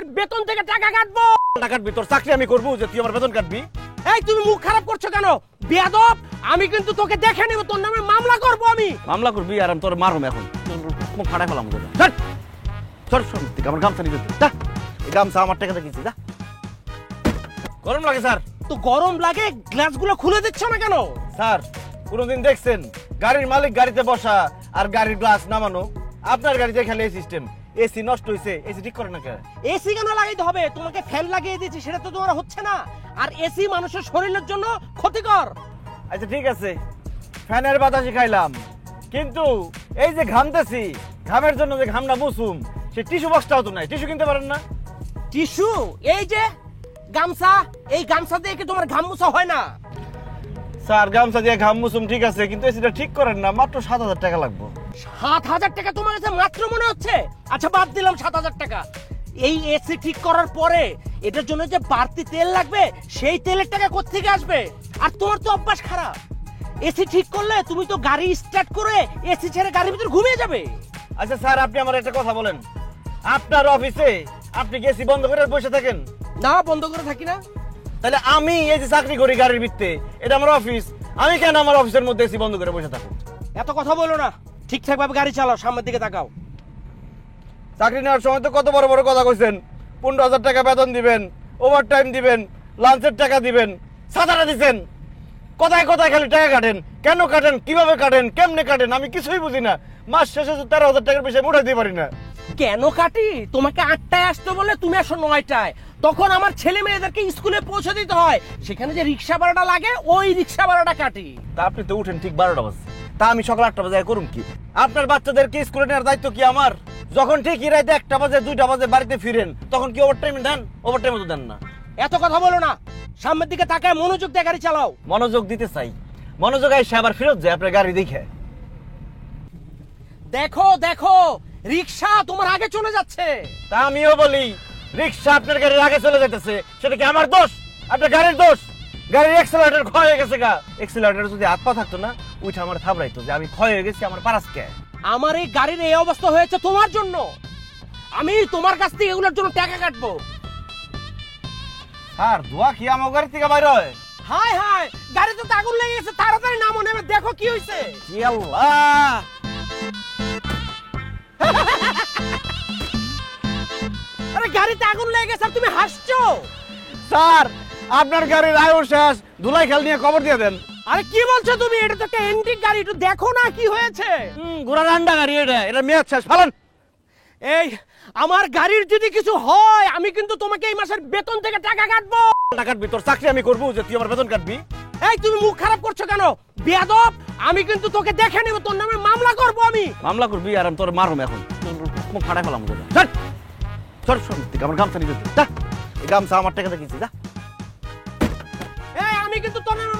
মাসের বেতন থেকে টাকা কাটবো। টাকা কাটবি? তোর চাকরি আমি করবো যে তুই আমার বেতন কাটবি? এই তুমি মুখ খারাপ করছো কেন বেয়াদব? আমি কিন্তু তোকে দেখে নেব, তোর নামে মামলা করব আমি। মামলা করবি আর আমি তোর মারুম এখন, মুখ ফাটাই ফেলাম। চল তুই আমার গামছা নিয়ে যা, এই গামছা আমার টাকা দেখেছি। যা, গরম লাগে স্যার। তো গরম লাগে, গ্লাসগুলো খুলে দিচ্ছ না কেন? স্যার কোনদিন দেখছেন গাড়ির মালিক গাড়িতে বসা আর গাড়ির গ্লাস নামানো? আপনার গাড়িতে খেলে এই সিস্টেম, এসি নষ্ট হয়েছে, এসি ঠিক করে না কেন? এসি কেন লাগাইতে হবে? তোমাকে ফ্যান লাগিয়ে দিয়েছি, সেটা তো তোমার হচ্ছে না। আর এসি মানুষের শরীরের জন্য ক্ষতিকর। আচ্ছা ঠিক আছে, ফ্যানের বাতাসই খাইলাম, কিন্তু এই যে ঘামতেছি, ঘামের জন্য যে ঘামটা মুছুম, সে টিস্যু বক্সটাও তো নাই। টিস্যু কিনতে পারেন না? টিস্যু? এই যে গামছা, এই গামছা দিয়ে কি তোমার ঘাম মুছা হয় না? স্যার গামছা দিয়ে ঘাম মুছুম ঠিক আছে, কিন্তু এসিটা ঠিক করেন না, মাত্র 7,000 টাকা লাগবে। 7,000 টাকা তোমার কাছে মাত্র মনে হচ্ছে? আচ্ছা বাদ দিলাম 7,000 টাকা। এই এসি ঠিক করার পরে এটার জন্য যে বাড়তি তেল লাগবে, সেই তেলের টাকা কোথা থেকে আসবে? আর তোমার তো অভ্যাস খারাপ, এসি ঠিক করলে তুমি তো গাড়ি স্টার্ট করে এসি ছেড়ে গাড়ির ভিতর ঘুমিয়ে যাবে। আচ্ছা স্যার আপনি আমার একটা কথা বলেন, আপনার অফিসে আপনি কি এসি বন্ধ করে বসে থাকেন? না, বন্ধ করে থাকি না। তাহলে আমি এই যে চাকরি করি গাড়ির ভিত্তে, এটা আমার অফিস, আমি কেন আমার অফিসের মধ্যে এসি বন্ধ করে বসে থাকবো? এত কথা বলো না, ঠিকঠাক ভাবে গাড়ি চালাও, সামনের দিকে তাকাও। চাকরি নেওয়ার সময় তো কত বড় বড় কথা কইছেন, 15,000 টাকা বেতন দিবেন, ওভার টাইম দিবেন, লাঞ্চের টাকা দিবেন, সাদাটা দিচ্ছেন। কোথায় কোথায় খালি টাকা কাটেন, কেন কাটেন, কিভাবে কাটেন, কেমনে কাটেন, আমি কিছুই বুঝি না। মাস শেষে 13,000 টাকার বেশি উঠাই দিতে পারি না। কেন কাটি? তোমাকে 8টায় আসতে বলে তুমি আসো 9টায়, তখন আমার ছেলে মেয়েদেরকে স্কুলে পৌঁছে দিতে হয়, সেখানে যে রিক্সা ভাড়াটা লাগে ওই রিক্সা ভাড়াটা কাটি। তা আপনি তো উঠেন ঠিক 12টা বাজে, তা আমি সকাল 8টা বাজে করুন কি? আপনার বাচ্চাদেরকে স্কুলে নেওয়ার দায়িত্ব কি আমার? যখন ঠিকই রাতে 1টা বাজে 2টা বাজে বাড়িতে ফিরেন, তখন কি ওভার টাইম দেন? ওভার টাইম তো দেন না। এত কথা বলো না, সামনের দিকে তাকায় মনোযোগ দিয়ে গাড়ি চালাও। মনোযোগ দিতে চাই, মনোযোগ আইসে আবার ফেরত যায় আপনার গাড়ি দেখে। দেখো দেখো, রিক্সা তোমার আগে চলে যাচ্ছে। তা আমিও বলি, রিক্সা আপনার গাড়ির আগে চলে যাইতেছে, সেটা কি আমার দোষ? আপনার গাড়ির দোষ? গাড়ির এক্সেলারেটর ক্ষয় হয়ে গেছে গা, এক্সেলারেটর যদি হাত পা থাকতো না, উঠে আমার থাবড়াইতো যে আমি ক্ষয় হয়ে গেছি, আমার পারাস কে? আমার এই গাড়ির এই অবস্থা হয়েছে তোমার জন্য, আমি তোমার কাছ থেকে এগুলোর জন্য টাকা কাটবো। আর দোয়া কি আমার গাড়ি থেকে বাইরে হয়? হায় হায়, গাড়িতে তো আগুন লেগে গেছে, তাড়াতাড়ি নামো, নেমে দেখো কি হয়েছে। কি আল্লাহ! আরে গাড়িতে আগুন লেগে গেছে আর তুমি হাসছো? স্যার আপনার গাড়ির আয়ু শেষ, ধুলাই খেল নিয়ে কবর দিয়ে দেন। আরে কি বলছো তুমি? এটা তো একটা এন্টিক গাড়ি, একটু দেখো না কি হয়েছে। ঘোড়া রান্ডা গাড়ি, এটা মেয়াদ শেষ, ফালান। এই আমার গাড়ির যদি কিছু হয়, আমি কিন্তু তোমাকে এই মাসের বেতন থেকে টাকা কাটবো। টাকা কাটবি? তোর চাকরি আমি করবো যে তুই আমার বেতন কাটবি? এই তুমি মুখ খারাপ করছো কেন বেয়াদব? আমি কিন্তু তোকে দেখে নেব, তোর নামে মামলা করব আমি। মামলা করবি আর আমি তোর মারুম এখন, মুখ ফাটাই ফেলাম। চল তুই আমার গামছা নিয়ে যা, এই গামছা আমার টাকা দেখেছি। যা, এই আমি কিন্তু তোর নামে